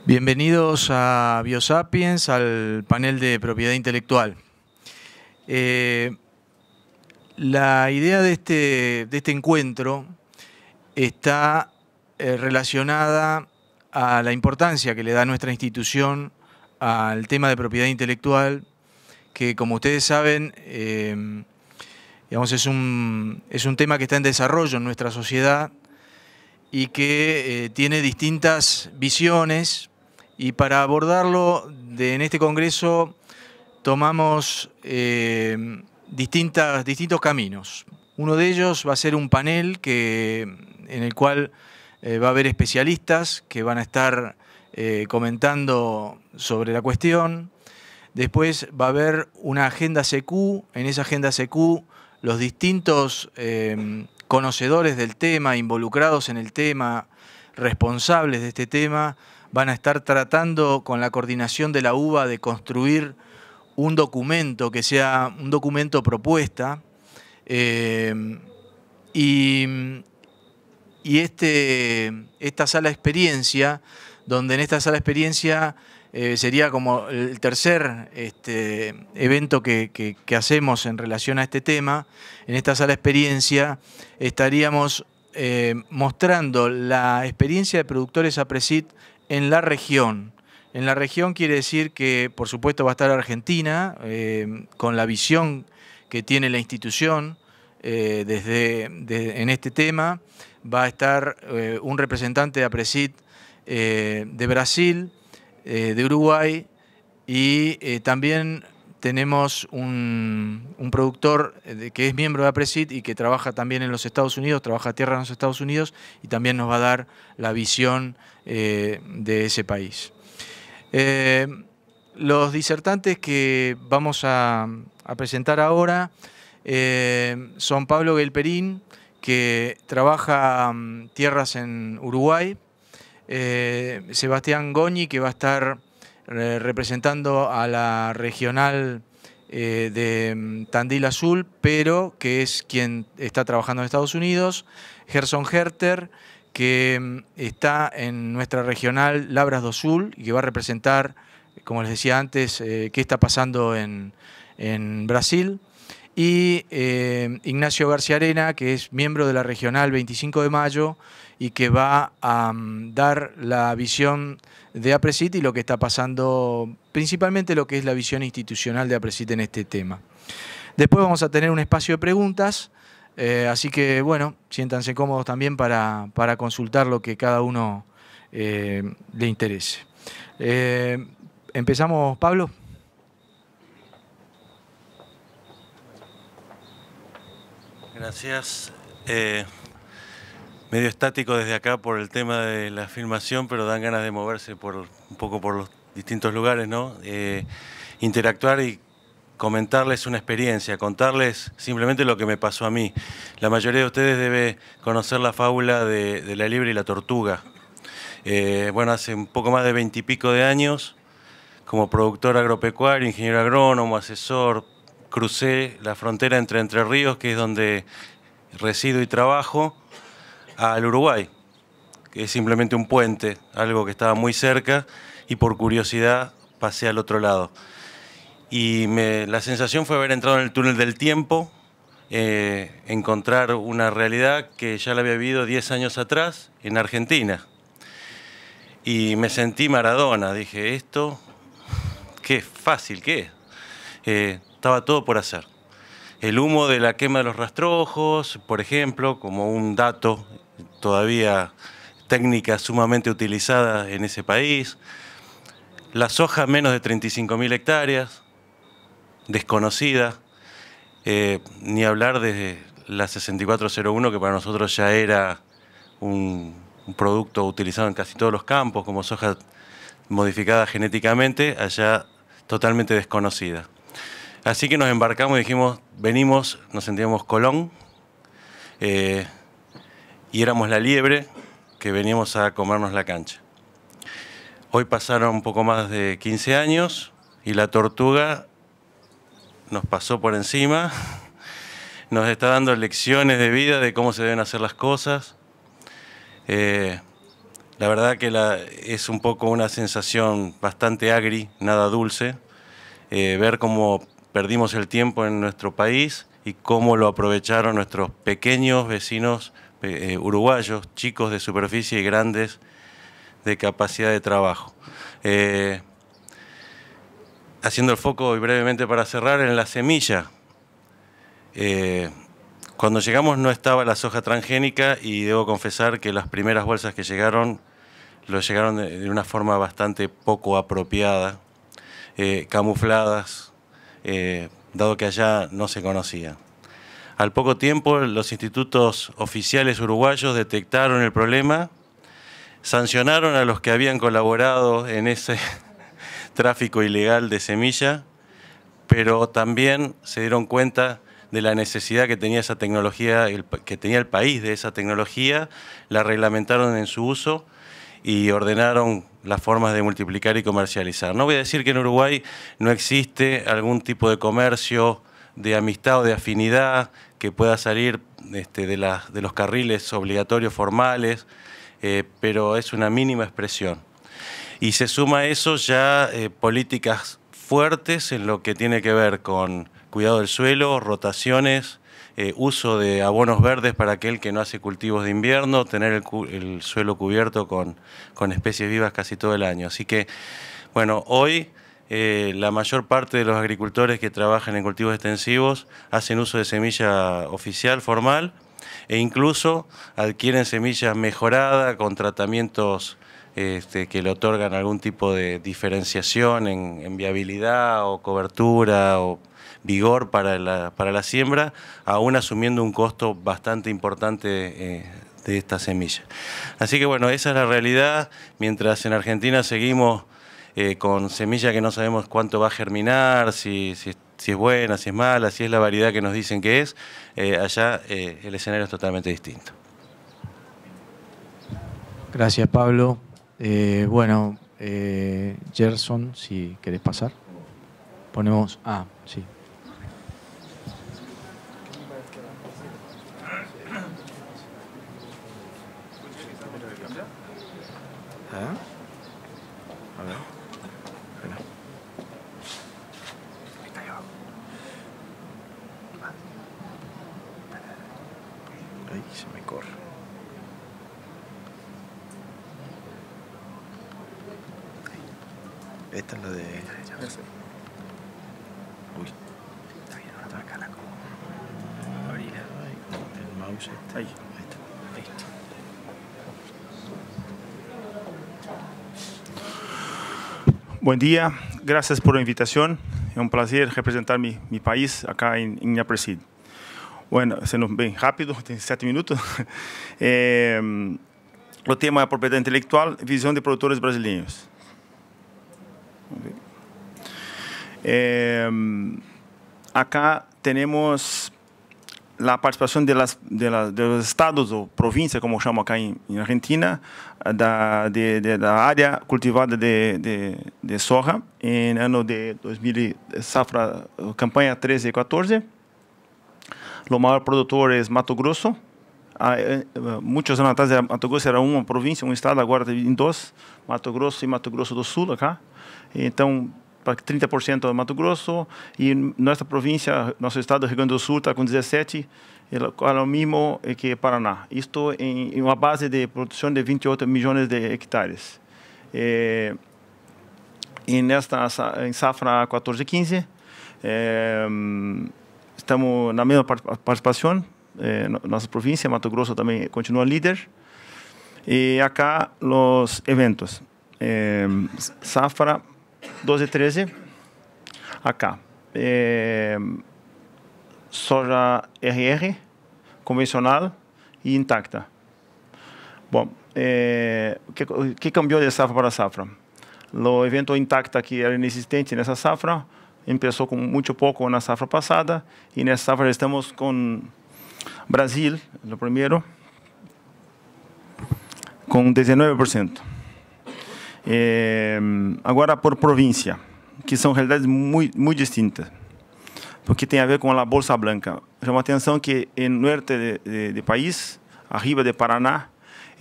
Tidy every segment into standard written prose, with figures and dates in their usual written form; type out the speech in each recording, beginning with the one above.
Bienvenidos a Biosapiens, al panel de propiedad intelectual. La idea de este encuentro está relacionada a la importancia que le da nuestra institución al tema de propiedad intelectual, que como ustedes saben, digamos, es un tema que está en desarrollo en nuestra sociedad y que tiene distintas visiones. Y para abordarlo en este congreso tomamos distintos caminos. Uno de ellos va a ser un panel en el cual va a haber especialistas que van a estar comentando sobre la cuestión. Después va a haber una agenda CQ. En esa agenda CQ los distintos conocedores del tema, involucrados en el tema, responsables de este tema, van a estar tratando con la coordinación de la UBA de construir un documento que sea un documento propuesta esta sala de experiencia, donde en esta sala de experiencia sería como el tercer evento que hacemos en relación a este tema. En esta sala de experiencia estaríamos mostrando la experiencia de productores APRESID en la región. En la región quiere decir que, por supuesto, va a estar Argentina, con la visión que tiene la institución en este tema. Va a estar un representante de APRESID de Brasil, de Uruguay, y también tenemos un productor que es miembro de APRESID y que trabaja también en los Estados Unidos, trabaja a tierra en los Estados Unidos, y también nos va a dar la visión de ese país. Los disertantes que vamos a presentar ahora son Pablo Gelperín, que trabaja tierras en Uruguay, Sebastián Goñi, que va a estar representando a la regional de Tandil Azul, pero que es quien está trabajando en Estados Unidos, Gerson Herter, que está en nuestra regional Labras do Sul y que va a representar, como les decía antes, qué está pasando en Brasil, y Ignacio García Arena, que es miembro de la regional 25 de Mayo y que va a dar la visión de APRESID y lo que está pasando, principalmente lo que es la visión institucional de APRESID en este tema. Después vamos a tener un espacio de preguntas, así que bueno, siéntanse cómodos también para consultar lo que cada uno le interese. ¿Empezamos, Pablo? Gracias. Medio estático desde acá por el tema de la filmación, pero dan ganas de moverse un poco por los distintos lugares, ¿no? Interactuar y comentarles una experiencia, contarles simplemente lo que me pasó a mí. La mayoría de ustedes debe conocer la fábula de la liebre y la tortuga. Bueno, hace un poco más de 20 y pico de años, como productor agropecuario, ingeniero agrónomo, asesor, crucé la frontera entre Entre Ríos, que es donde resido y trabajo, al Uruguay, que es simplemente un puente, algo que estaba muy cerca, y por curiosidad pasé al otro lado. Y la sensación fue haber entrado en el túnel del tiempo, encontrar una realidad que ya la había vivido 10 años atrás en Argentina. Y me sentí Maradona, dije, esto, qué fácil que es. Estaba todo por hacer. El humo de la quema de los rastrojos, por ejemplo, como un dato, todavía técnica sumamente utilizada en ese país. La soja menos de 35.000 hectáreas, desconocida. Ni hablar de la 6401, que para nosotros ya era un producto utilizado en casi todos los campos, como soja modificada genéticamente, allá totalmente desconocida. Así que nos embarcamos y dijimos, venimos, nos sentíamos Colón, y éramos la liebre que veníamos a comernos la cancha. Hoy pasaron un poco más de 15 años y la tortuga nos pasó por encima, nos está dando lecciones de vida de cómo se deben hacer las cosas. La verdad que es un poco una sensación bastante agri, nada dulce, ver cómo perdimos el tiempo en nuestro país y cómo lo aprovecharon nuestros pequeños vecinos uruguayos, chicos de superficie y grandes de capacidad de trabajo. Haciendo el foco y brevemente para cerrar en la semilla. Cuando llegamos no estaba la soja transgénica y debo confesar que las primeras bolsas que llegaron de una forma bastante poco apropiada, camufladas, dado que allá no se conocía. Al poco tiempo los institutos oficiales uruguayos detectaron el problema, sancionaron a los que habían colaborado en ese tráfico ilegal de semilla, pero también se dieron cuenta de la necesidad que tenía esa tecnología, que tenía el país de esa tecnología, la reglamentaron en su uso y ordenaron las formas de multiplicar y comercializar. No voy a decir que en Uruguay no existe algún tipo de comercio de amistad o de afinidad que pueda salir de los carriles obligatorios formales, pero es una mínima expresión. Y se suma a eso ya políticas fuertes en lo que tiene que ver con cuidado del suelo, rotaciones, uso de abonos verdes para aquel que no hace cultivos de invierno, tener el suelo cubierto con especies vivas casi todo el año. Así que, bueno, hoy la mayor parte de los agricultores que trabajan en cultivos extensivos hacen uso de semilla oficial, formal, e incluso adquieren semilla mejorada con tratamientos que le otorgan algún tipo de diferenciación en viabilidad o cobertura o vigor para la siembra, aún asumiendo un costo bastante importante de esta semilla. Así que bueno, esa es la realidad, mientras en Argentina seguimos con semilla que no sabemos cuánto va a germinar, si es buena, si es mala, si es la variedad que nos dicen que es, allá el escenario es totalmente distinto. Gracias, Pablo. Bueno, Gerson, si querés pasar. Ponemos... Ah, sí. A ver. Ahí se me corre. Esta es la de... Uy. Está bien, ahora acá la como... Abrir. El mouse está ahí. Ahí está. Listo. Buen día, gracias por la invitación. Es un placer representar mi país acá en Inhapresid. Bueno, sendo bem rápido, tem 7 minutos. O tema é propriedade intelectual, visão de produtores brasileiros. Acá temos a participação dos estados ou províncias, como chamam acá em Argentina, da área cultivada de soja em ano de 2000, safra, campanha 13 e 14. O maior produtor é Mato Grosso. Muitos anos atrás, Mato Grosso era uma província, um estado, agora tem 2, Mato Grosso e Mato Grosso do Sul, acá. Então, para 30% é Mato Grosso, e nossa província, nosso estado, Rio Grande do Sul, está com 17%, é o mesmo que Paraná. Isto em uma base de produção de 28 milhões de hectares. E em safra 14-15, estamos na mesma participação. Nossa província, Mato Grosso, também continua líder. E acá os eventos. Safra 12-13, acá. Soja RR, convencional e intacta. Bom, o que cambiou de safra para safra? O evento intacta, que era inexistente nessa safra, começou com muito pouco na safra passada, e nessa safra estamos com Brasil, o primeiro, com 19%. Agora, por província, que são realidades muito distintas, porque tem a ver com a Bolsa Blanca. Chama a atenção que no norte do país, arriba de Paraná,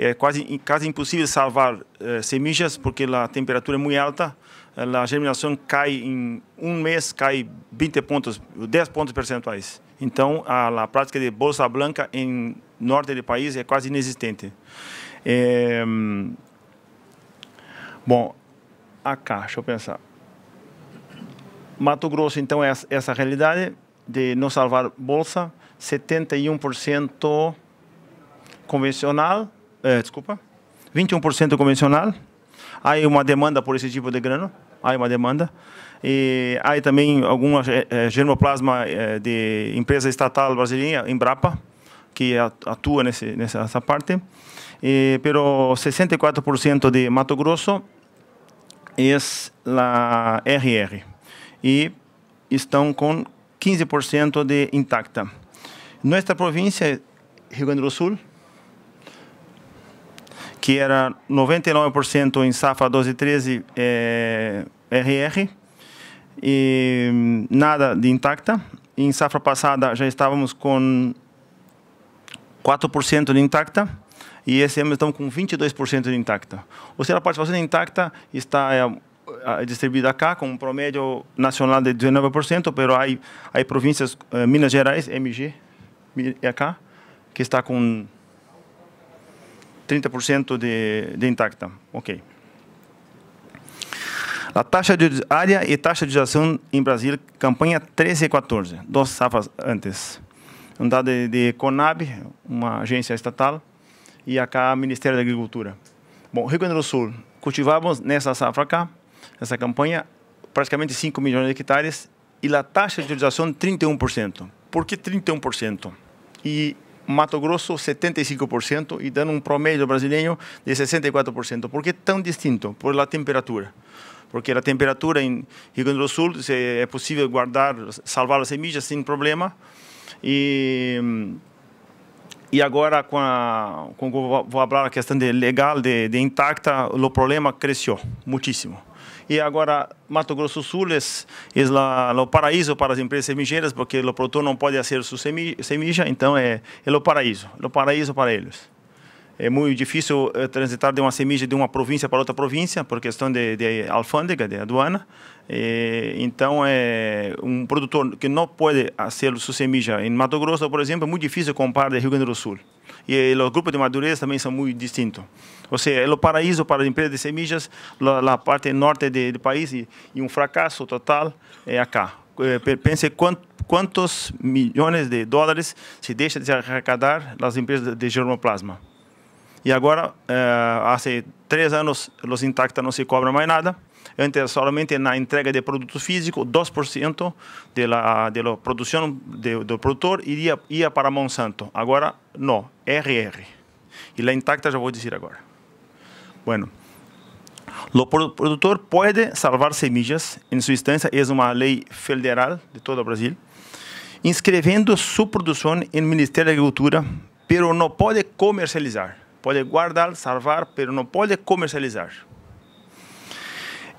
é quase impossível salvar semillas porque a temperatura é muito alta. A germinação cai em um mês, cai 20 pontos, 10 pontos percentuais. Então, a prática de bolsa branca em norte do país é quase inexistente. Bom, acá, deixa eu pensar. Mato Grosso, então, é essa realidade de não salvar bolsa, 71% convencional, 21% convencional. Há uma demanda por esse tipo de grano, há uma demanda. E há também alguma germoplasma de empresa estatal brasileira, Embrapa, que atua nessa parte. Pero 64% de Mato Grosso é a RR. E estão com 15% de intacta. Nossa província, Rio Grande do Sul, que era 99% em safra 12 e 13 RR, e nada de intacta. Em safra passada já estávamos com 4% de intacta, e esse ano estamos com 22% de intacta. Ou seja, a participação de intacta está distribuída acá, com um promédio nacional de 19%, mas há províncias, Minas Gerais, MG, acá, que está com 30% de intacta. Ok. A taxa de área e taxa de geração em Brasil, campanha 13 e 14, 2 safras antes. Um dado de Conab, uma agência estatal, e acá Ministério da Agricultura. Bom, Rio Grande do Sul, cultivamos nessa safra acá, nessa campanha, praticamente 5 milhões de hectares, e a taxa de utilização 31%. Por que 31%? E Mato Grosso 75%, e dando um promédio brasileiro de 64%. Por que tão distinto? Por la temperatura. Porque a temperatura em Rio Grande do Sul é possível guardar, salvar as semillas sem problema. E agora, vou falar a questão de legal, de intacta, o problema cresceu muitíssimo. E agora, Mato Grosso do Sul é o paraíso para as empresas semigeiras, porque o produtor não pode fazer sua semilla, então é o paraíso para eles. É muito difícil transitar de uma semilla de uma província para outra província, por questão de alfândega, de aduana. Então, um produtor que não pode fazer sua semilla em Mato Grosso, por exemplo, é muito difícil comprar de Rio Grande do Sul. E os grupos de madurez também são muito distintos. Ou seja, é o paraíso para as empresas de semillas, a parte norte do país, e um fracasso total é acá. Pense quantos milhões de dólares se deixa de arrecadar nas empresas de germoplasma. E agora, há 3 anos, os intacta não se cobram mais nada. Antes, somente na entrega de produto físico, 2% da produção do produtor ia para Monsanto. Agora, não, RR. E a intacta já vou dizer agora. Bueno, o produtor pode salvar semillas, em sua instância, é uma lei federal de todo o Brasil, inscrevendo sua produção no Ministério da Agricultura, pero não pode comercializar. Pode guardar, salvar, pero não pode comercializar.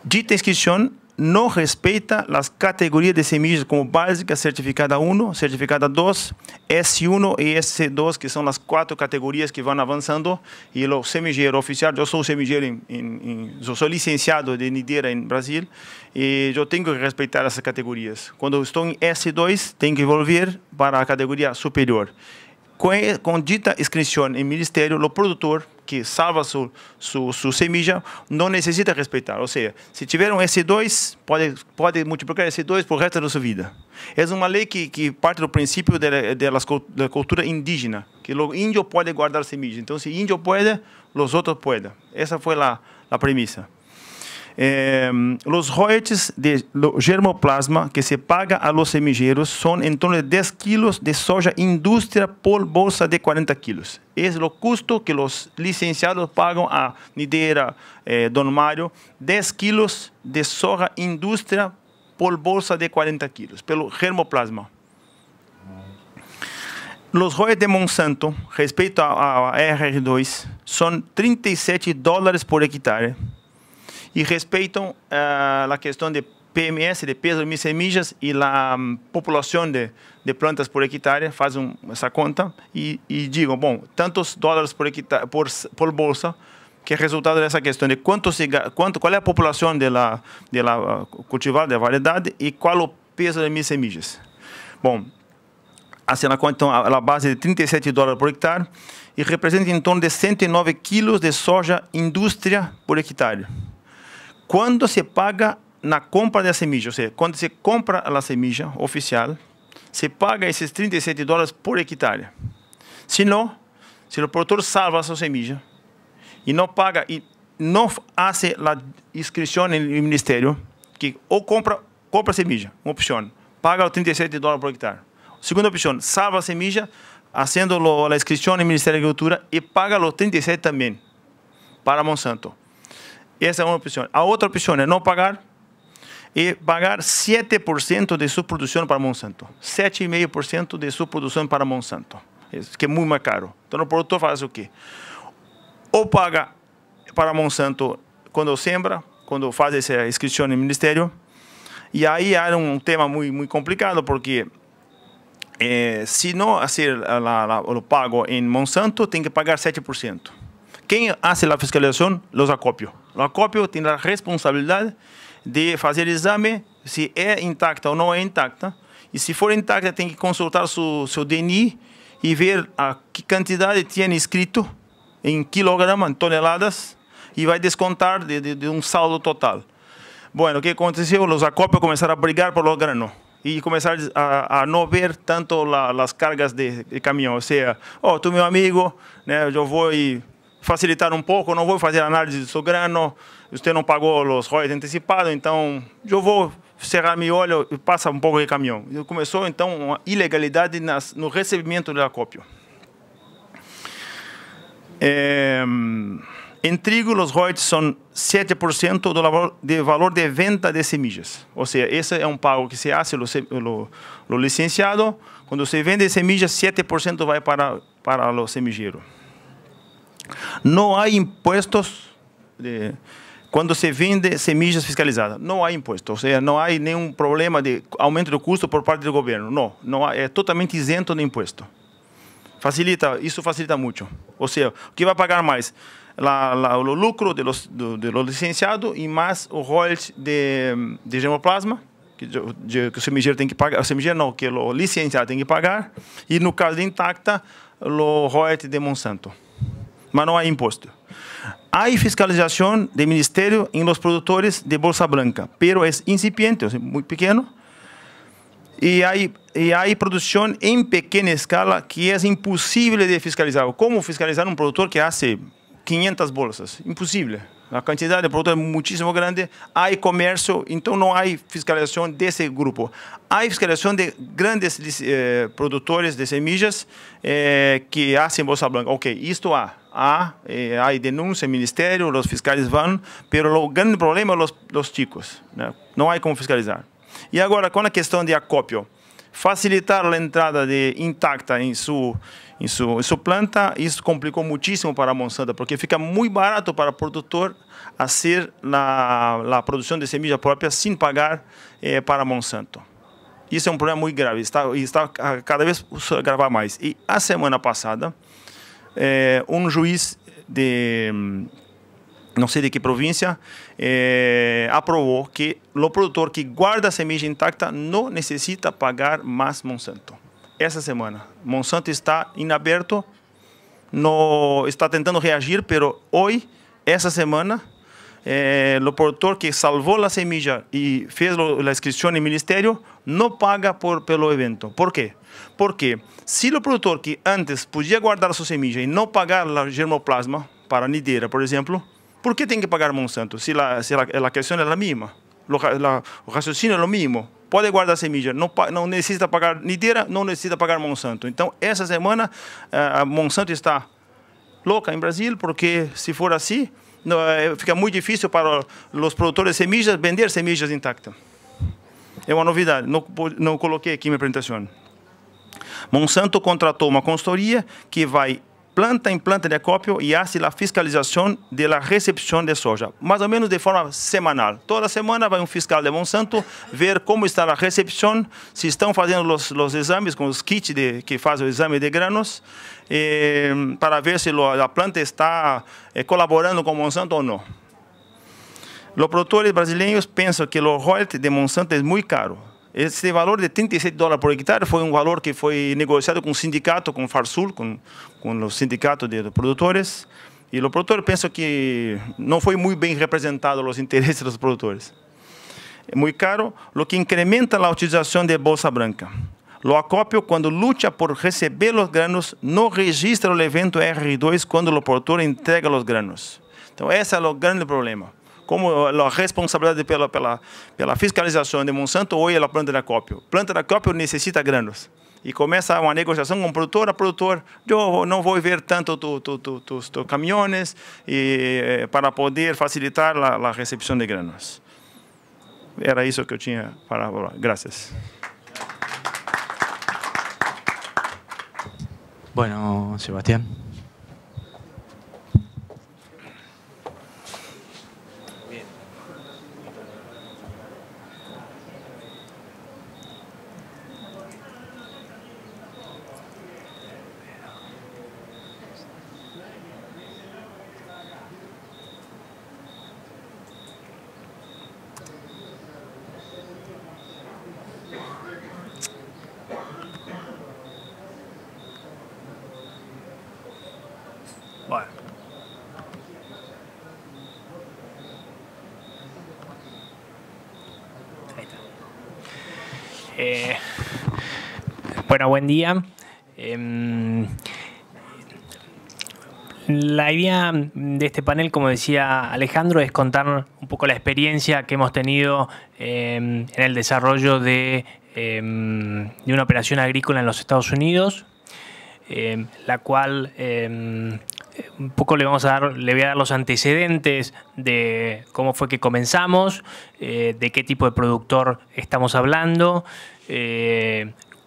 Dita inscrição não respeita as categorias de semillas como básica, certificada 1, certificada 2, S1 e S2, que são as 4 categorias que vão avançando. E o semilleiro oficial, eu sou semilleiro, eu sou licenciado de nideira em Brasil, e eu tenho que respeitar essas categorias. Quando estou em S2, tenho que volver para a categoria superior. Com dita inscrição em ministério, o produtor que salva sua semilla não necessita respeitar. Ou seja, se tiver um S2, pode multiplicar S2 por resto da sua vida. É uma lei que parte do princípio da cultura indígena, que o índio pode guardar semillas. Então, se o índio pode, os outros podem. Essa foi a premissa. Os royalties de germoplasma que se paga a los semilleros são em torno de 10 quilos de soja indústria por bolsa de 40 quilos. É o custo que os licenciados pagam a nideira Don Mário, 10 quilos de soja indústria por bolsa de 40 quilos, pelo germoplasma. Os royalties de Monsanto, respeito a RR2, são $37 por hectare. E respeitam a questão de PMS, de peso de mis semillas, y la populación de plantas por hectárea, faz essa conta y digo, bom, tantos dólares por hectárea, por bolsa, que é resultado dessa questão de qual é a população cultivada, da variedade, e qual o peso das minhas semillas. Bom, assim ela conta, então, a base de 37 dólares por hectare e representa em torno de 109 quilos de soja indústria por hectare. Quando se paga na compra da semilla, ou seja, quando se compra a semilla oficial, se paga esses 37 dólares por hectare. Se não, se o produtor salva a sua semilla e não paga e não faz a inscrição no ministério, que ou compra a semilla, uma opção, paga os 37 dólares por hectare. Segunda opção, salva a semilla, fazendo a inscrição no Ministério da Agricultura e paga os 37 também para Monsanto. Essa é uma opção. A outra opção é não pagar e pagar 7% de sua produção para Monsanto. 7,5% de sua produção para Monsanto. Isso que é muito mais caro. Então o produtor faz o quê? Ou paga para Monsanto quando sembra, quando faz essa inscrição no Ministério. E aí há um tema muito complicado, porque se não fazer o pago em Monsanto, tem que pagar 7%. Quem faz a fiscalização? Os acópios. O acópio tem a responsabilidade de fazer exame se é intacta ou não é intacta. E se for intacta, tem que consultar seu DNI e ver a que quantidade tinha escrito em quilogramas, em toneladas, e vai descontar de um saldo total. Bueno, o que aconteceu? Os acópios começaram a brigar por los granos e começaram a não ver tanto as cargas de caminhão. Ou seja, tu meu amigo, né, eu vou facilitar pouco, não vou fazer análise do seu grano, você não pagou os royalties antecipados, então eu vou cerrar meu olho e passa pouco de caminhão. E começou, então, uma ilegalidade no recebimento do acópio. Em trigo, os royalties são 7% do valor de venda de semillas. Ou seja, esse é um pago que se faz o licenciado. Quando se vende semillas, 7% vai para o semilleiro. Não há impostos quando se vende semillas fiscalizadas. Não há imposto, ou seja, não há nenhum problema de aumento do custo por parte do governo. Não há, é totalmente isento de imposto. Isso facilita muito. Ou seja, o que vai pagar mais? O lucro do licenciado e mais o royalties de germoplasma, que o semilleiro tem que pagar. O semilleiro não, que o licenciado tem que pagar. E no caso de intacta, o royalties de Monsanto. Mas não há imposto. Há fiscalização do Ministério em los produtores de bolsa branca, pero é incipiente, muito pequeno. E há produção em pequena escala que é impossível de fiscalizar. Como fiscalizar um produtor que faz 500 bolsas? Impossível. A quantidade de produto é muitíssimo grande. Há comércio, então não há fiscalização desse grupo. Há fiscalização de grandes produtores de semillas que fazem bolsa branca. Ok, isto há. Há denúncia no Ministério, os fiscais vão, mas o grande problema é os chicos. Né? Não há como fiscalizar. E agora, com a questão de acópio, facilitar a entrada de intacta em sua planta, isso complicou muitíssimo para a Monsanto, porque fica muito barato para o produtor fazer a produção de semilha própria sem pagar para a Monsanto. Isso é um problema muito grave, está cada vez a gravar mais. E a semana passada, um juiz não sei de que província, aprovou que o produtor que guarda a semilla intacta não necessita pagar mais Monsanto. Essa semana, Monsanto está em aberto, está tentando reagir, mas hoje, essa semana, o produtor que salvou a semilla e fez a inscrição no Ministério não paga pelo evento. Por quê? Porque se o produtor que antes podia guardar a sua semilla e não pagar o germoplasma para a nideira, por exemplo, por que tem que pagar Monsanto? Se a questão é a mesma, o raciocínio é o mesmo. Pode guardar a semilla, não necessita pagar nideira, não necessita pagar Monsanto. Então, essa semana, a Monsanto está louca em Brasil, porque se for assim, fica muito difícil para os produtores de semillas vender semillas intactas. É uma novidade, não coloquei aqui na minha apresentação. Monsanto contratou uma consultoria que vai planta em planta de acopio e faz a fiscalização da recepção de soja, mais ou menos de forma semanal. Toda semana vai um fiscal de Monsanto ver como está a recepção, se estão fazendo os exames com os kits que fazem o exame de granos, para ver se a planta está colaborando com Monsanto ou não. Os produtores brasileiros pensam que o royalty de Monsanto é muito caro. Esse valor de $37 por hectare foi um valor que foi negociado com o sindicato, com o Farsul, com o sindicato de produtores. E o produtor pensa que não foi muito bem representado os interesses dos produtores. É muito caro, o que incrementa a utilização de bolsa branca. O acópio, quando luta por receber os granos, não registra o evento R2 quando o produtor entrega os granos. Então, esse é o grande problema. Como a responsabilidade pela fiscalização de Monsanto hoje é a planta de acópio. Planta de acópio necessita granos. E começa uma negociação com o produtor, eu não vou ver tanto tus caminhões para poder facilitar a recepção de granos. Era isso que eu tinha para falar. Graças. Bueno, Sebastián. Bueno. Ahí está. Bueno, buen día. La idea de este panel, como decía Alejandro, es contar un poco la experiencia que hemos tenido en el desarrollo de una operación agrícola en los Estados Unidos, la cual un poco le voy a dar los antecedentes de cómo fue que comenzamos, de qué tipo de productor estamos hablando,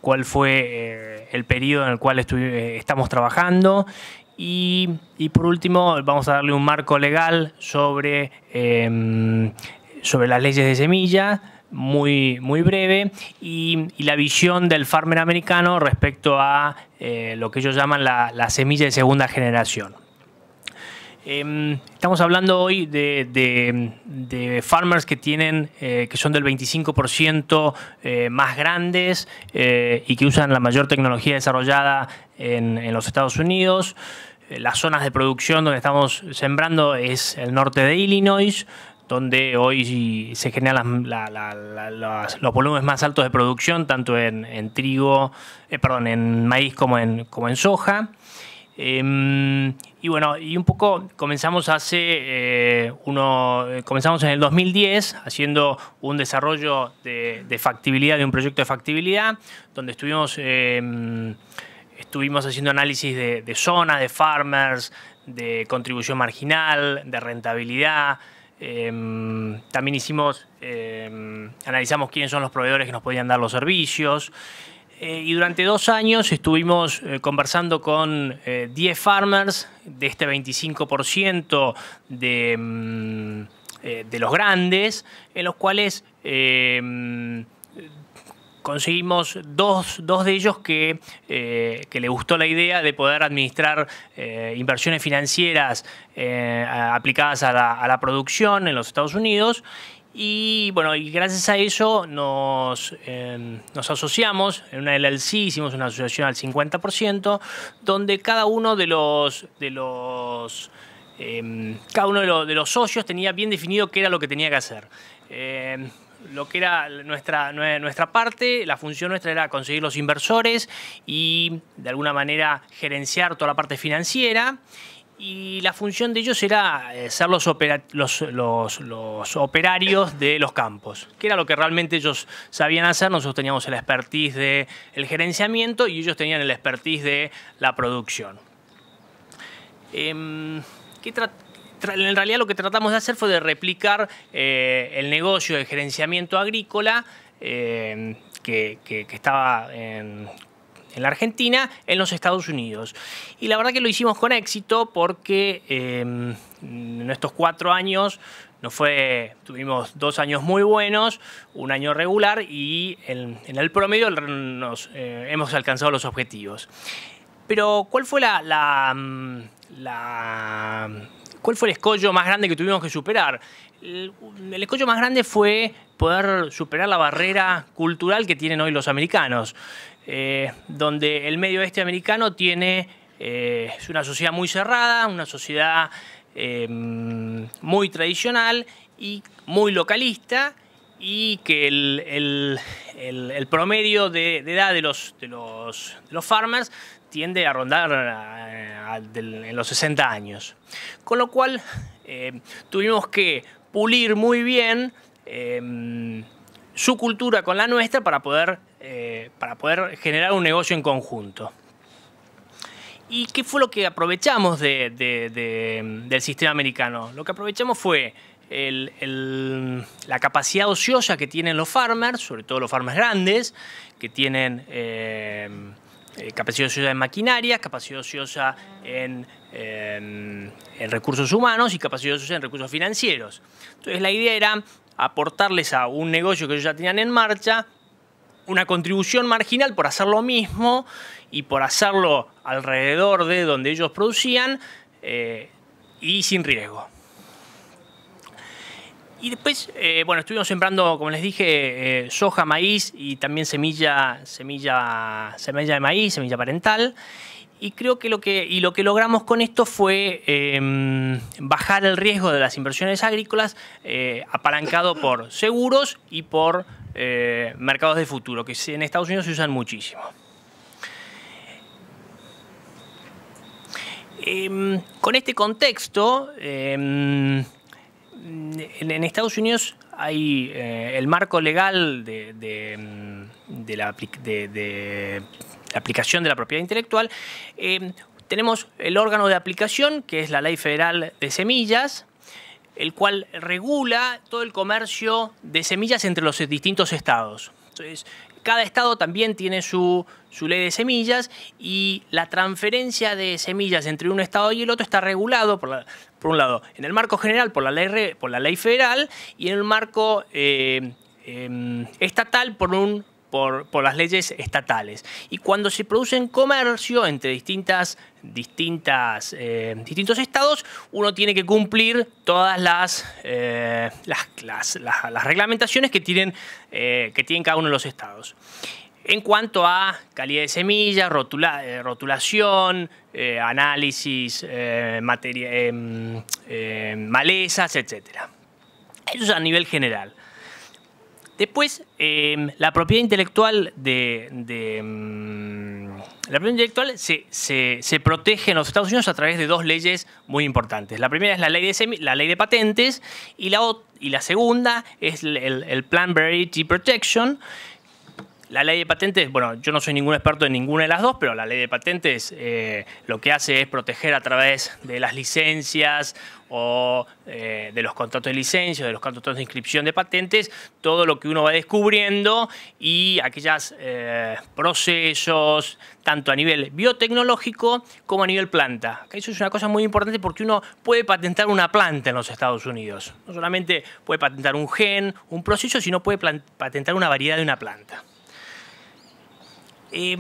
cuál fue el periodo en el cual estamos trabajando y por último vamos a darle un marco legal sobre las leyes de semilla, muy breve, y la visión del farmer americano respecto a lo que ellos llaman la semilla de segunda generación. Estamos hablando hoy de farmers que son del 25% más grandes y que usan la mayor tecnología desarrollada en los Estados Unidos. Las zonas de producción donde estamos sembrando es el norte de Illinois, donde hoy se generan los volúmenes más altos de producción, tanto en maíz como en soja. Y bueno, y un poco comenzamos comenzamos en el 2010 haciendo un desarrollo de factibilidad, de un proyecto de factibilidad, donde estuvimos haciendo análisis de zonas, de farmers, de contribución marginal, de rentabilidad. También analizamos quiénes son los proveedores que nos podían dar los servicios. Y durante 2 años estuvimos conversando con 10 farmers de este 25% de los grandes, en los cuales conseguimos dos de ellos que le gustó la idea de poder administrar inversiones financieras aplicadas a la producción en los Estados Unidos. Y bueno, y gracias a eso nos asociamos en una LLC, hicimos una asociación al 50%, donde cada uno de los socios tenía bien definido qué era lo que tenía que hacer. Lo que era nuestra parte, la función nuestra era conseguir los inversores y de alguna manera gerenciar toda la parte financiera. Y la función de ellos era ser los operarios de los campos, que era lo que realmente ellos sabían hacer. Nosotros teníamos el expertise del gerenciamiento y ellos tenían el expertise de la producción. En realidad lo que tratamos de hacer fue de replicar el negocio de gerenciamiento agrícola que estaba la Argentina, en los Estados Unidos. Y la verdad que lo hicimos con éxito porque en estos 4 años tuvimos 2 años muy buenos, 1 año regular y en el promedio hemos alcanzado los objetivos. Pero ¿cuál fue ¿cuál fue el escollo más grande que tuvimos que superar? El escollo más grande fue poder superar la barrera cultural que tienen hoy los americanos, donde el medio oeste americano es una sociedad muy cerrada, una sociedad muy tradicional y muy localista, y que el promedio de edad de los farmers tiende a rondar en los 60 años. Con lo cual tuvimos que pulir muy bien su cultura con la nuestra para poder generar un negocio en conjunto. ¿Y qué fue lo que aprovechamos del sistema americano? Lo que aprovechamos fue la capacidad ociosa que tienen los farmers, sobre todo los farmers grandes, que tienen capacidad ociosa en maquinaria, capacidad ociosa en recursos humanos y capacidad ociosa en recursos financieros. Entonces la idea era aportarles a un negocio que ellos ya tenían en marcha una contribución marginal por hacer lo mismo y por hacerlo alrededor de donde ellos producían y sin riesgo. Y después, bueno, estuvimos sembrando, como les dije, soja, maíz y también semilla de maíz, semilla parental. Y creo que lo que logramos con esto fue bajar el riesgo de las inversiones agrícolas apalancado por seguros y por mercados de futuro, que en Estados Unidos se usan muchísimo. Con este contexto, en Estados Unidos hay el marco legal de la aplicación de la propiedad intelectual. Tenemos el órgano de aplicación, que es la Ley Federal de Semillas, el cual regula todo el comercio de semillas entre los distintos estados. Entonces, cada estado también tiene su ley de semillas y la transferencia de semillas entre un estado y el otro está regulado, por un lado, en el marco general por la ley federal y en el marco estatal por las leyes estatales. Y cuando se produce en comercio entre distintos estados, uno tiene que cumplir todas las reglamentaciones que tienen cada uno de los estados. En cuanto a calidad de semillas, rotulación, análisis, malezas, etc. Eso es a nivel general. Después, la propiedad intelectual se protege en los Estados Unidos a través de 2 leyes muy importantes. La primera es la ley de patentes y la segunda es el Plant Variety Protection. La ley de patentes, bueno, yo no soy ningún experto en ninguna de las dos, pero la ley de patentes lo que hace es proteger a través de las licencias o de los contratos de licencia, de los contratos de inscripción de patentes, todo lo que uno va descubriendo y aquellos procesos, tanto a nivel biotecnológico como a nivel planta. Eso es una cosa muy importante porque uno puede patentar una planta en los Estados Unidos. No solamente puede patentar un gen, un proceso, sino puede patentar una variedad de una planta. Y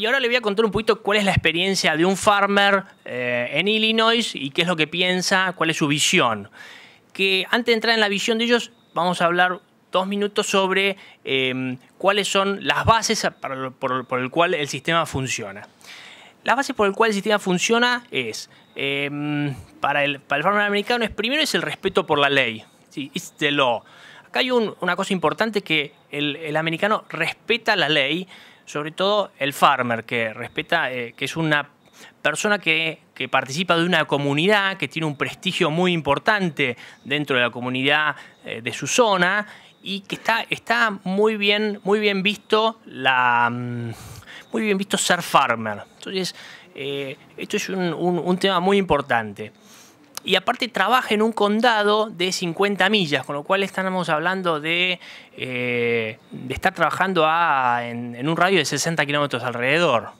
ahora le voy a contar un poquito cuál es la experiencia de un farmer en Illinois y qué es lo que piensa, cuál es su visión. Que antes de entrar en la visión de ellos, vamos a hablar 2 minutos sobre cuáles son las bases por el cual el sistema funciona. Las bases por el cual el sistema funciona es, para el farmer americano, primero es el respeto por la ley. Sí, it's the law. Acá hay una cosa importante, que el americano respeta la ley, sobre todo el farmer, que respeta, que es una persona que participa de una comunidad, que tiene un prestigio muy importante dentro de la comunidad de su zona y que está muy bien visto ser farmer. Entonces, esto es un tema muy importante. Y aparte trabaja en un condado de 50 millas, con lo cual estamos hablando de estar trabajando en un radio de 60 kilómetros alrededor.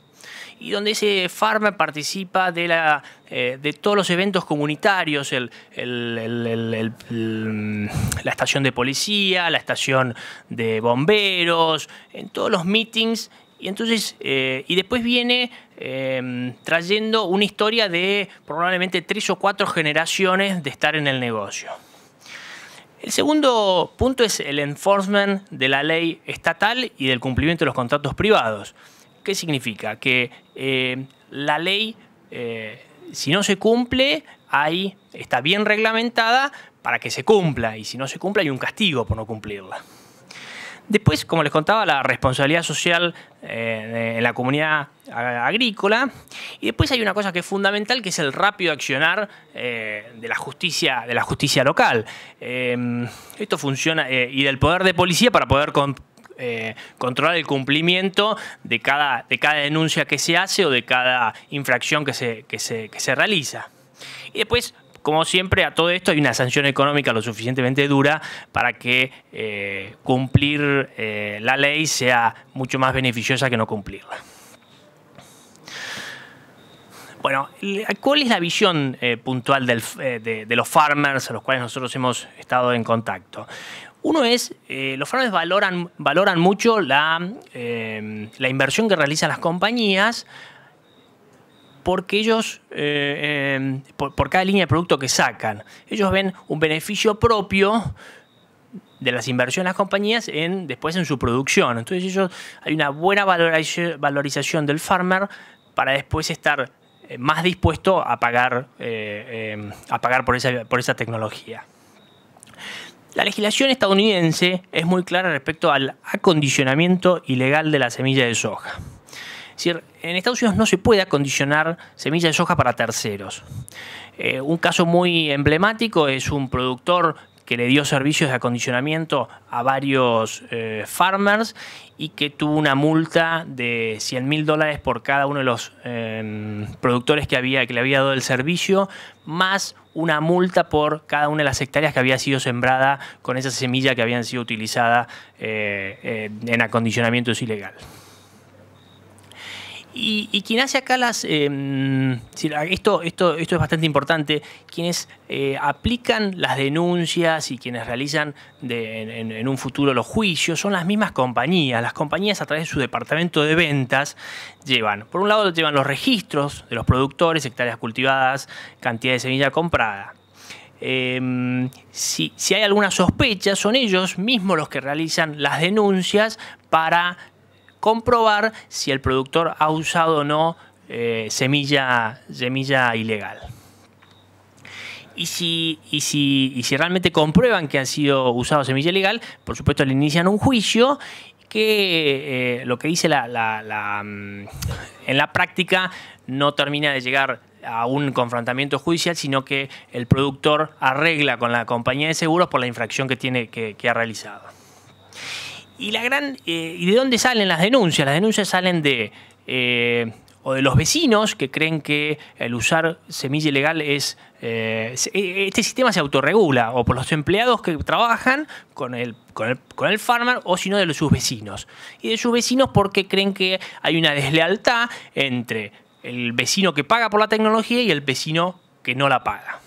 Y donde ese farmer participa de todos los eventos comunitarios, la estación de policía, la estación de bomberos, en todos los meetings. Y entonces, y después viene trayendo una historia de probablemente 3 o 4 generaciones de estar en el negocio. El segundo punto es el enforcement de la ley estatal y del cumplimiento de los contratos privados. ¿Qué significa? Que la ley, si no se cumple, está bien reglamentada para que se cumpla. Y si no se cumple, hay un castigo por no cumplirla. Después, como les contaba, la responsabilidad social en la comunidad agrícola. Y después hay una cosa que es fundamental, que es el rápido accionar de la justicia local. Esto funciona, y del poder de policía para poder controlar el cumplimiento de cada denuncia que se hace o de cada infracción que se realiza. Y después, como siempre, a todo esto hay una sanción económica lo suficientemente dura para que cumplir la ley sea mucho más beneficiosa que no cumplirla. Bueno, ¿cuál es la visión puntual de los farmers a los cuales nosotros hemos estado en contacto? Uno es, los farmers valoran mucho la inversión que realizan las compañías, porque ellos, por cada línea de producto que sacan, ellos ven un beneficio propio de las inversiones de las compañías después en su producción. Entonces hay una buena valorización del farmer para después estar más dispuesto a pagar por esa tecnología. La legislación estadounidense es muy clara respecto al acondicionamiento ilegal de la semilla de soja. Es decir, en Estados Unidos no se puede acondicionar semilla de soja para terceros. Un caso muy emblemático es un productor que le dio servicios de acondicionamiento a varios farmers y que tuvo una multa de $100.000 por cada uno de los productores que le había dado el servicio, más una multa por cada una de las hectáreas que había sido sembrada con esa semilla que habían sido utilizadas en acondicionamiento ilegal. Y quien hace acá esto es bastante importante, quienes aplican las denuncias y quienes realizan en un futuro los juicios son las mismas compañías. Las compañías, a través de su departamento de ventas, por un lado llevan los registros de los productores, hectáreas cultivadas, cantidad de semilla comprada. Si hay alguna sospecha, son ellos mismos los que realizan las denuncias para comprobar si el productor ha usado o no semilla ilegal. Y si realmente comprueban que ha sido usado semilla ilegal, por supuesto le inician un juicio que lo que dice en la práctica no termina de llegar a un confrontamiento judicial, sino que el productor arregla con la compañía de seguros por la infracción que ha realizado. ¿Y de dónde salen las denuncias? Las denuncias salen de los vecinos que creen que el usar semilla ilegal este sistema se autorregula, o por los empleados que trabajan con el farmer, o si no de sus vecinos. Y de sus vecinos porque creen que hay una deslealtad entre el vecino que paga por la tecnología y el vecino que no la paga.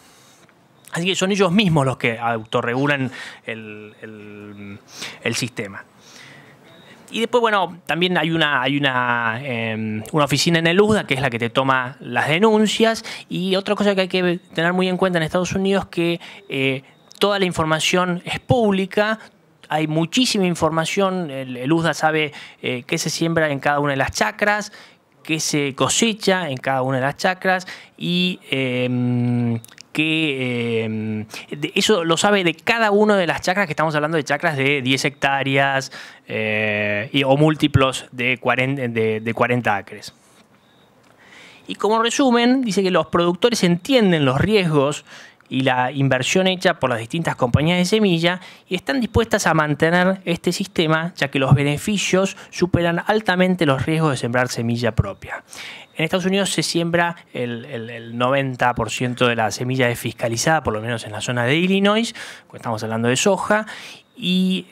Así que son ellos mismos los que autorregulan el sistema. Y después, bueno, también hay una oficina en el USDA que es la que te toma las denuncias. Y otra cosa que hay que tener muy en cuenta en Estados Unidos es que toda la información es pública. Hay muchísima información. El USDA sabe qué se siembra en cada una de las chacras, qué se cosecha en cada una de las chacras y eso lo sabe de cada una de las chacras, que estamos hablando de chacras de 10 hectáreas o múltiplos de 40 acres. Y como resumen, dice que los productores entienden los riesgos y la inversión hecha por las distintas compañías de semilla y están dispuestas a mantener este sistema ya que los beneficios superan altamente los riesgos de sembrar semilla propia. En Estados Unidos se siembra el 90% de la semilla es fiscalizada, por lo menos en la zona de Illinois, estamos hablando de soja, y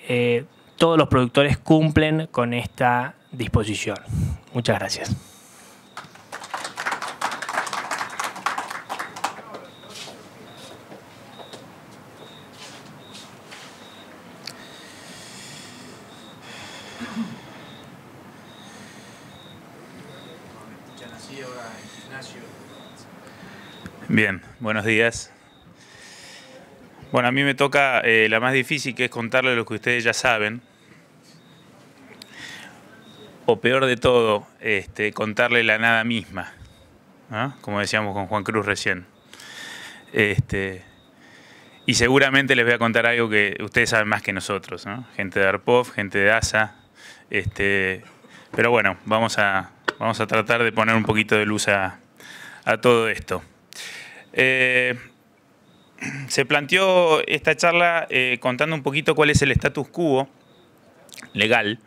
todos los productores cumplen con esta disposición. Muchas gracias. Bien, buenos días. Bueno, a mí me toca la más difícil, que es contarles lo que ustedes ya saben. O peor de todo, contarle la nada misma, ¿no? Como decíamos con Juan Cruz recién. Y seguramente les voy a contar algo que ustedes saben más que nosotros, ¿no? Gente de ARPOF, gente de ASA. Pero bueno, vamos a tratar de poner un poquito de luz a todo esto. Se planteó esta charla contando un poquito cuál es el status quo legal.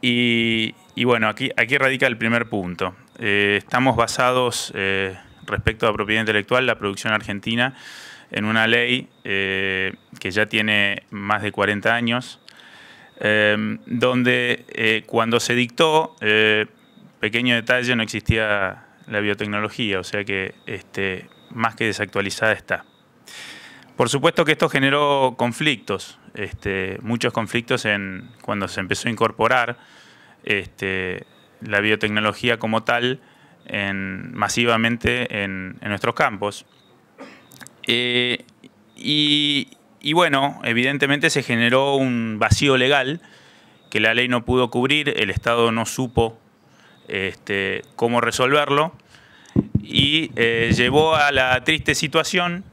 Y bueno, aquí radica el primer punto. Estamos basados respecto a propiedad intelectual, la producción argentina, en una ley que ya tiene más de 40 años, donde cuando se dictó, pequeño detalle, no existía la biotecnología, o sea que más que desactualizada está. Por supuesto que esto generó conflictos, muchos conflictos cuando se empezó a incorporar la biotecnología como tal masivamente en nuestros campos. Y bueno, evidentemente se generó un vacío legal que la ley no pudo cubrir, el Estado no supo cómo resolverlo y llevó a la triste situación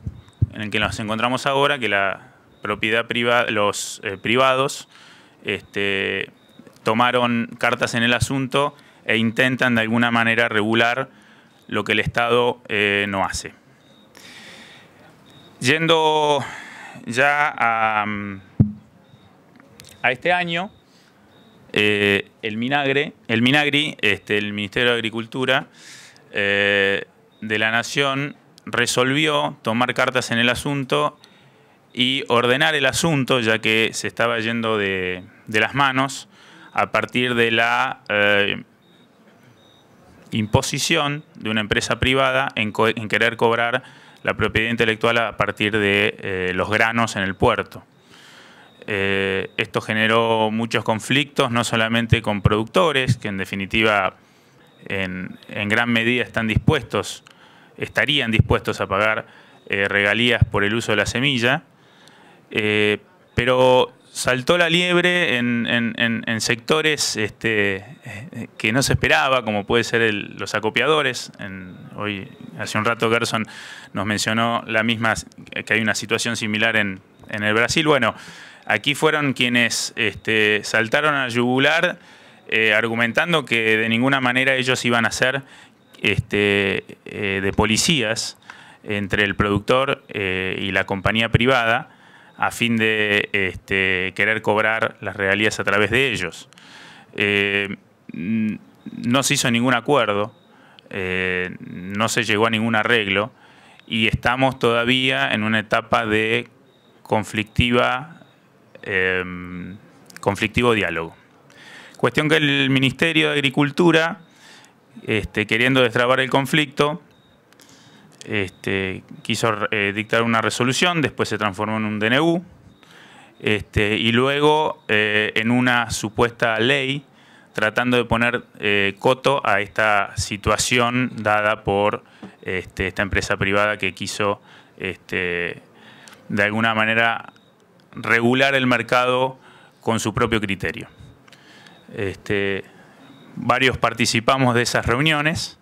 en la que nos encontramos ahora, que la propiedad privada, los privados tomaron cartas en el asunto e intentan de alguna manera regular lo que el Estado no hace. Yendo ya a este año, el Minagri, el Ministerio de Agricultura de la Nación, resolvió tomar cartas en el asunto y ordenar el asunto, ya que se estaba yendo de las manos a partir de la imposición de una empresa privada en querer cobrar la propiedad intelectual a partir de los granos en el puerto. Esto generó muchos conflictos, no solamente con productores, que en definitiva en gran medida estarían dispuestos a pagar regalías por el uso de la semilla, pero saltó la liebre en sectores que no se esperaba, como puede ser los acopiadores. Hoy, hace un rato, Gerson nos mencionó que hay una situación similar en el Brasil. Bueno, aquí fueron quienes saltaron a yugular, argumentando que de ninguna manera ellos iban a ser de policías entre el productor y la compañía privada, a fin de querer cobrar las regalías a través de ellos. No se hizo ningún acuerdo, no se llegó a ningún arreglo y estamos todavía en una etapa de conflictivo diálogo. Cuestión que el Ministerio de Agricultura, queriendo destrabar el conflicto, quiso dictar una resolución, después se transformó en un DNU, y luego en una supuesta ley, tratando de poner coto a esta situación dada por esta empresa privada que quiso de alguna manera regular el mercado con su propio criterio. Varios participamos de esas reuniones.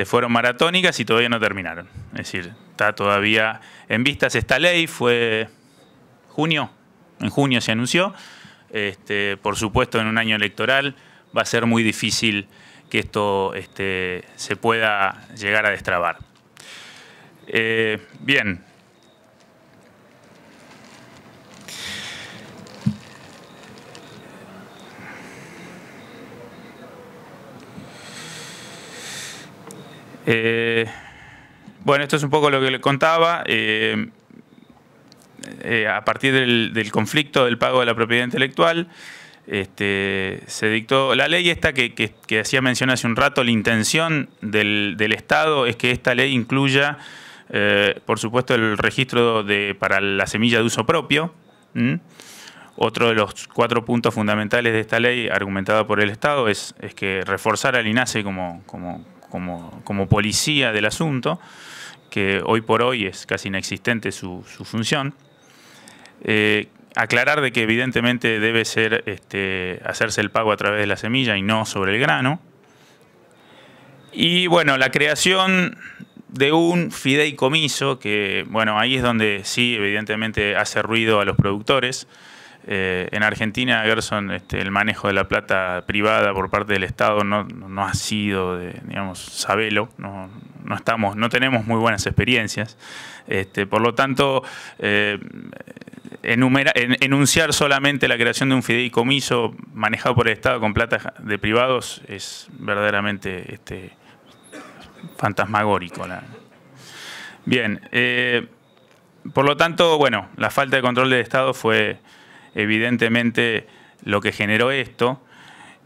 Fueron maratónicas y todavía no terminaron. Es decir, está todavía en vistas esta ley, fue en junio se anunció. Por supuesto, en un año electoral va a ser muy difícil que esto se pueda llegar a destrabar. Bien. Bueno, esto es un poco lo que le contaba. A partir del conflicto del pago de la propiedad intelectual, se dictó la ley esta que hacía mención hace un rato. La intención del Estado es que esta ley incluya, por supuesto, el registro para la semilla de uso propio. Otro de los 4 puntos fundamentales de esta ley, argumentada por el Estado, es que reforzar al INASE como policía del asunto, que hoy por hoy es casi inexistente su función. Aclarar de que evidentemente debe ser hacerse el pago a través de la semilla y no sobre el grano. Y bueno, la creación de un fideicomiso, que bueno, ahí es donde sí evidentemente hace ruido a los productores. En Argentina, Gerson, el manejo de la plata privada por parte del Estado no ha sido, digamos, sabelo, no tenemos muy buenas experiencias. Por lo tanto, enunciar solamente la creación de un fideicomiso manejado por el Estado con plata de privados es verdaderamente fantasmagórico. Bien, por lo tanto, bueno, la falta de control del Estado fue evidentemente lo que generó esto,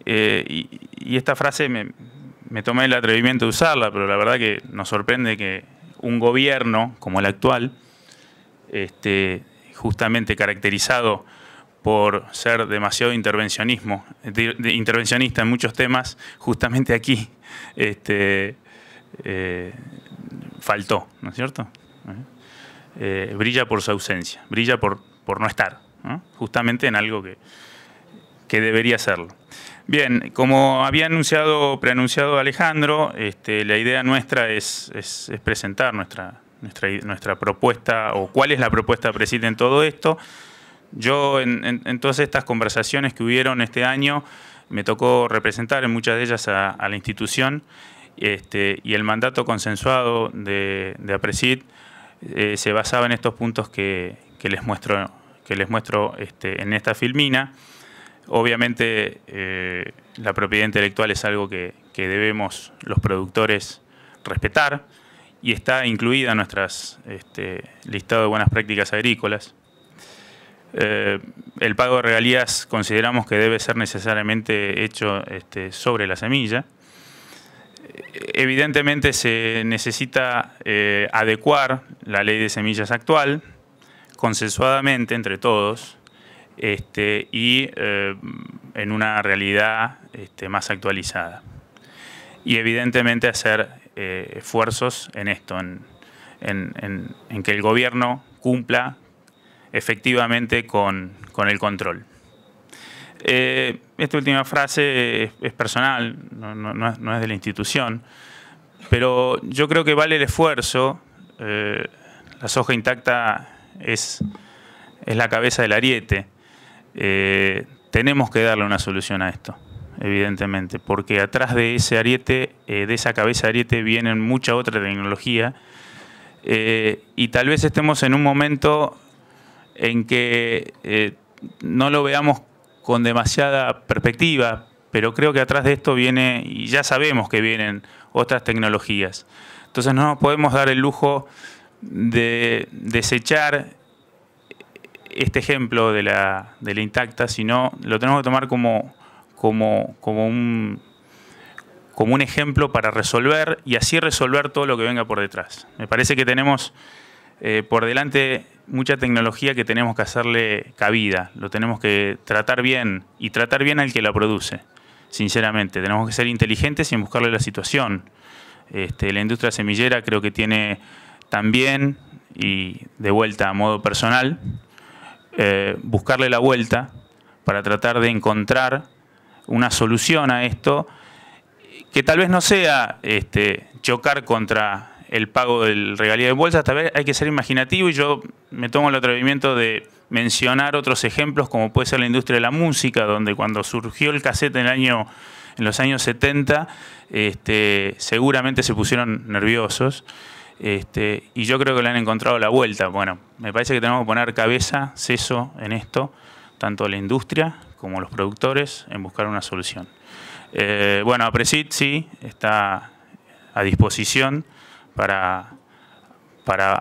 y esta frase me tomé el atrevimiento de usarla, pero la verdad que nos sorprende que un gobierno como el actual, justamente caracterizado por ser demasiado intervencionista en muchos temas, justamente aquí faltó, ¿no es cierto? Brilla por su ausencia, brilla por no estar, ¿no? Justamente en algo que debería serlo. Bien, como había preanunciado Alejandro, la idea nuestra es presentar nuestra propuesta, o cuál es la propuesta de Presid en todo esto. Yo en todas estas conversaciones que hubieron este año, me tocó representar en muchas de ellas a la institución, y el mandato consensuado de APRESID se basaba en estos puntos que les muestro en esta filmina. Obviamente la propiedad intelectual es algo que debemos los productores respetar, y está incluida en nuestras listado de buenas prácticas agrícolas. El pago de regalías consideramos que debe ser necesariamente hecho sobre la semilla. Evidentemente se necesita adecuar la ley de semillas actual consensuadamente entre todos, y en una realidad más actualizada. Y evidentemente hacer esfuerzos en esto, en que el gobierno cumpla efectivamente con el control. Esta última frase es personal, no es de la institución, pero yo creo que vale el esfuerzo. La soja intacta es la cabeza del ariete. Tenemos que darle una solución a esto, evidentemente, porque atrás de ese ariete, de esa cabeza de ariete, viene mucha otra tecnología, y tal vez estemos en un momento en que no lo veamos con demasiada perspectiva, pero creo que atrás de esto viene, y ya sabemos que vienen otras tecnologías. Entonces no nos podemos dar el lujo de desechar este ejemplo de la intacta, sino lo tenemos que tomar como un ejemplo para resolver, y así resolver todo lo que venga por detrás. Me parece que tenemos por delante mucha tecnología que tenemos que hacerle cabida, lo tenemos que tratar bien, y tratar bien al que la produce, sinceramente. Tenemos que ser inteligentes y en buscarle la situación. La industria semillera creo que tiene también, y de vuelta a modo personal, buscarle la vuelta para tratar de encontrar una solución a esto, que tal vez no sea chocar contra el pago del regalía de bolsa. Tal vez hay que ser imaginativo, y yo me tomo el atrevimiento de mencionar otros ejemplos, como puede ser la industria de la música, donde cuando surgió el cassette en los años 70, seguramente se pusieron nerviosos, Y yo creo que le han encontrado la vuelta. Bueno, me parece que tenemos que poner cabeza, seso en esto, tanto la industria como los productores, en buscar una solución. Bueno, APRESID sí está a disposición para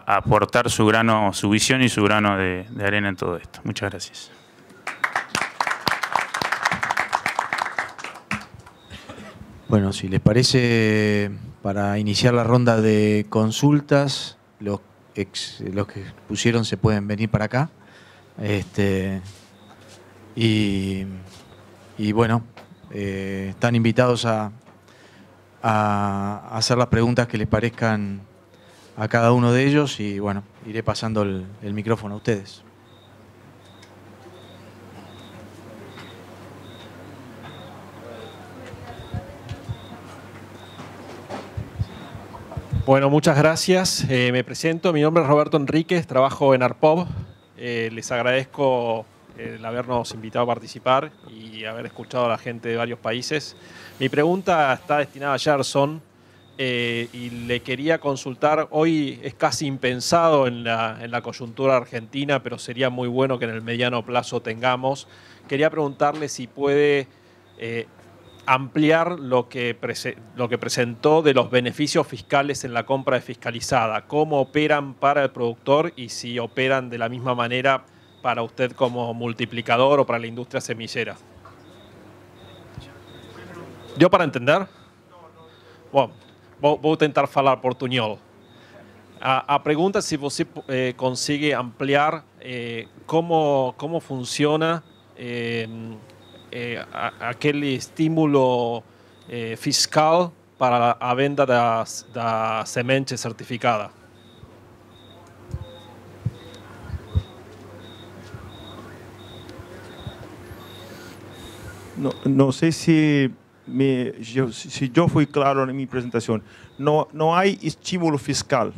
aportar su grano, su visión y su grano de arena en todo esto. Muchas gracias. Bueno, si les parece, para iniciar la ronda de consultas, los que pusieron se pueden venir para acá. Y bueno, están invitados a hacer las preguntas que les parezcan a cada uno de ellos y bueno, iré pasando el micrófono a ustedes. Bueno, muchas gracias. Me presento, mi nombre es Roberto Enríquez, trabajo en ARPOB. Les agradezco el habernos invitado a participar y haber escuchado a la gente de varios países. Mi pregunta está destinada a Gerson y le quería consultar, hoy es casi impensado en la coyuntura argentina, pero sería muy bueno que en el mediano plazo tengamos. Quería preguntarle si puede ampliar lo que presentó de los beneficios fiscales en la compra fiscalizada. ¿Cómo operan para el productor y si operan de la misma manera para usted como multiplicador o para la industria semillera? ¿Dio para entender? Bom, vou tentar falar portunhol. A pergunta é se você consegue ampliar como funciona aquele estímulo fiscal para a venda da semente certificada. Não sei se eu fui claro na minha apresentação. Não há estímulo fiscal.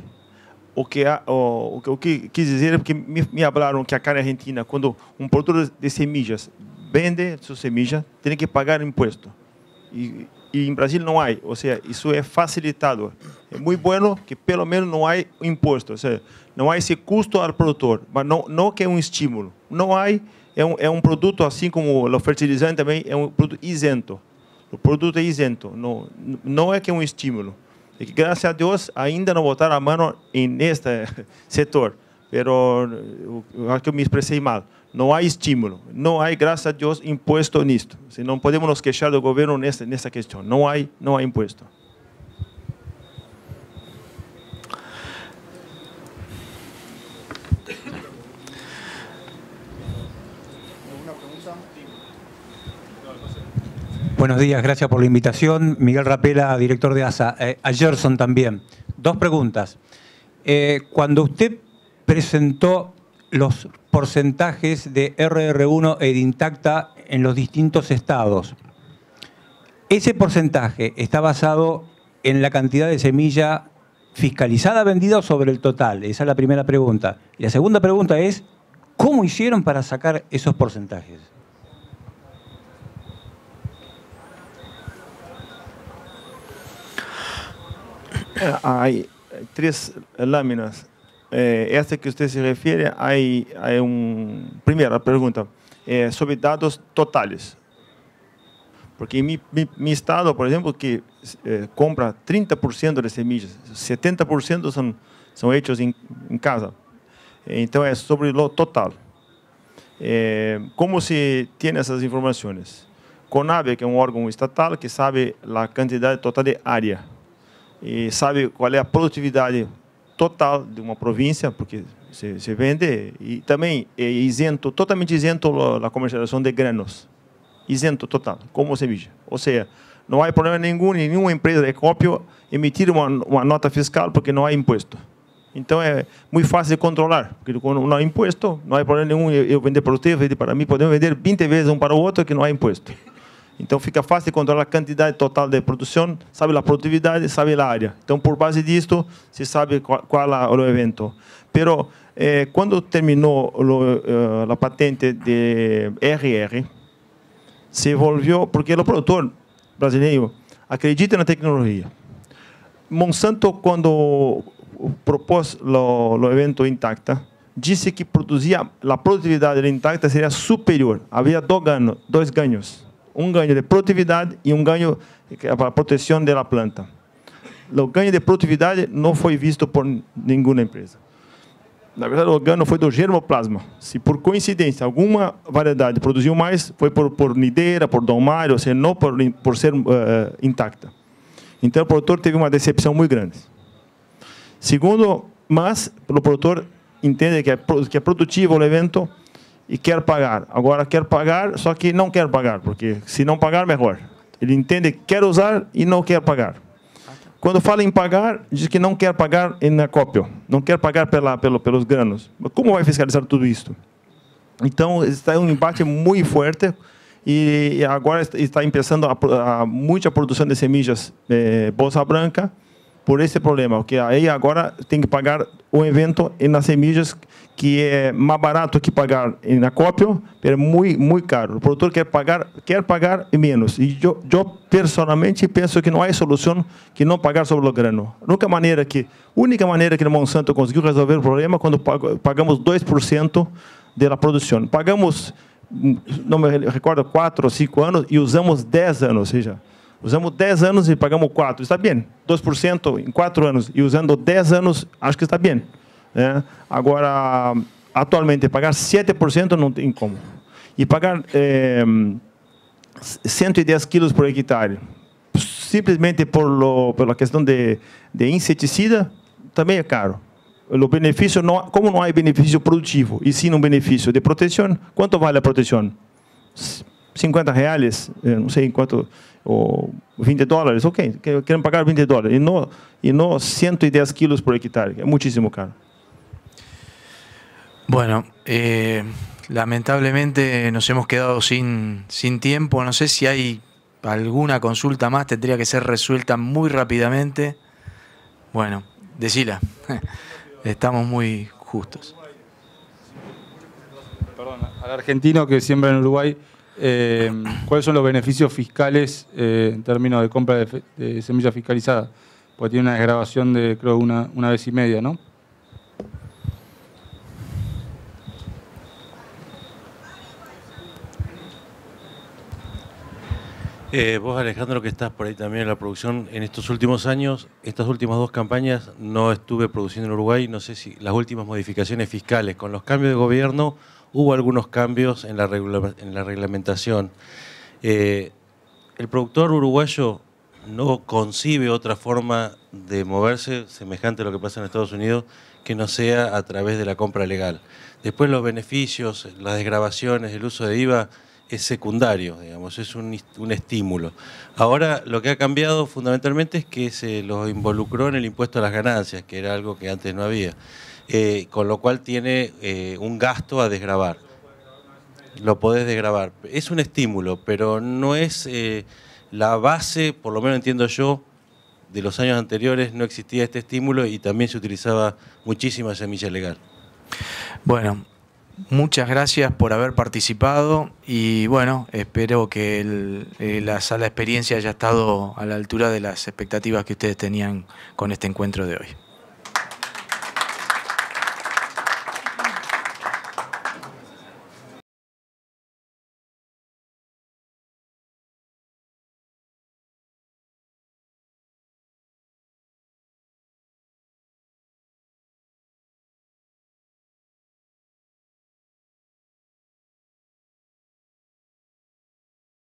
O que quis dizer é que me falaram que acá na Argentina, quando um produtor de semillas vende sua semilla, tem que pagar imposto. E em Brasil não há. Ou seja, isso é facilitado. É muito bom que pelo menos não há imposto. Ou seja, não há esse custo ao produtor, mas não que é um estímulo. Não há. É um produto, assim como o fertilizante também, é um produto isento. O produto é isento, não é que é um estímulo. E que, graças a Deus, ainda não botaram a mão neste setor. Mas acho que eu me expressei mal. Não há estímulo, não há, graças a Deus, imposto nisto. Se não podemos nos queixar do governo nessa questão. Não há imposto. Buenos días, gracias por la invitación. Miguel Rapela, director de ASA. A Gerson también. Dos preguntas. Cuando usted presentó los porcentajes de RR1 e Edintacta en los distintos estados, ¿ese porcentaje está basado en la cantidad de semilla fiscalizada vendida o sobre el total? Esa es la primera pregunta. Y la segunda pregunta es, ¿cómo hicieron para sacar esos porcentajes? Hay tres láminas. Esta que usted se refiere, hay primera pregunta, sobre datos totales. Porque en mi estado, por ejemplo, que compra 30% de semillas, 70% son hechos en casa. Entonces, es sobre lo total. ¿Cómo se tiene esas informaciones? CONAVE, que es un órgano estatal que sabe la cantidad total de área. E sabe qual é a produtividade total de uma província, porque se vende, e também é isento, totalmente isento a comercialização de granos. Isento total, como semilla. Ou seja, não há problema nenhum, nenhuma empresa de cópio emitir uma nota fiscal porque não há imposto. Então é muito fácil de controlar, porque quando não há imposto, não há problema nenhum eu vender para você, vender para mim, podemos vender 20 vezes um para o outro que não há imposto. Então fica fácil de controlar a quantidade total de produção, sabe a produtividade, sabe a área. Então por base disto, se sabe qual é o evento. Pero quando terminou a patente de RR, se volviu, porque o produtor brasileiro acredita na tecnologia. Monsanto, quando propôs o evento Intacta, disse que a produtividade da Intacta seria superior. Havia dois ganhos. Um ganho de produtividade e um ganho para a proteção da planta. O ganho de produtividade não foi visto por nenhuma empresa. Na verdade, o ganho foi do germoplasma. Se por coincidência alguma variedade produziu mais, foi por Nideira, por Dom Mário, ou seja, não por ser intacta. Então, o produtor teve uma decepção muito grande. Segundo, mas o produtor entende que é produtivo o evento e quer pagar. Agora, quer pagar, só que não quer pagar, porque se não pagar, melhor. Ele entende que quer usar e não quer pagar. Quando fala em pagar, diz que não quer pagar em acópio, não quer pagar pelos granos. Mas como vai fiscalizar tudo isso? Então, está um embate muito forte e agora está começando muita produção de semillas bolsa branca por esse problema, porque aí agora tem que pagar o evento nas semillas que é mais barato que pagar em acópio, mas é muito caro. O produtor quer pagar menos. E eu personalmente penso que não há solução que não pagar sobre o grano. A única maneira que o Monsanto conseguiu resolver o problema é quando pagamos 2% da produção. Pagamos, não me recordo, 4 ou 5 anos e usamos 10 anos, ou seja, usamos 10 anos e pagamos 4. Está bem. 2% em 4 anos e usando 10 anos, acho que está bem. Agora, atualmente, pagar 7% não tem como. E pagar 110 quilos por hectare, simplesmente pela questão de inseticida, também é caro. O benefício, como não há benefício produtivo, e sim um benefício de proteção, quanto vale a proteção? R$50, não sei quanto, ou $20, ok, querem pagar $20, e não 110 quilos por hectare, é muitíssimo caro. Bueno, lamentablemente nos hemos quedado sin tiempo. No sé si hay alguna consulta más, tendría que ser resuelta muy rápidamente. Bueno, decila, estamos muy justos. Perdón, al argentino que siembra en Uruguay, ¿cuáles son los beneficios fiscales en términos de compra de semillas fiscalizadas? Porque tiene una desgravación de, creo, una vez y media, ¿no? Vos, Alejandro, que estás por ahí también en la producción, en estos últimos años, estas últimas 2 campañas, no estuve produciendo en Uruguay, no sé si las últimas modificaciones fiscales, con los cambios de gobierno, hubo algunos cambios en la reglamentación. El productor uruguayo no concibe otra forma de moverse, semejante a lo que pasa en Estados Unidos, que no sea a través de la compra legal. Después los beneficios, las desgravaciones, el uso de IVA, es secundario, digamos, es un estímulo. Ahora lo que ha cambiado fundamentalmente es que se los involucró en el impuesto a las ganancias, que era algo que antes no había, con lo cual tiene un gasto a desgravar. Lo podés desgravar. Es un estímulo, pero no es la base, por lo menos entiendo yo, de los años anteriores no existía este estímulo y también se utilizaba muchísima semilla legal. Bueno, muchas gracias por haber participado y bueno, espero que la sala de experiencia haya estado a la altura de las expectativas que ustedes tenían con este encuentro de hoy.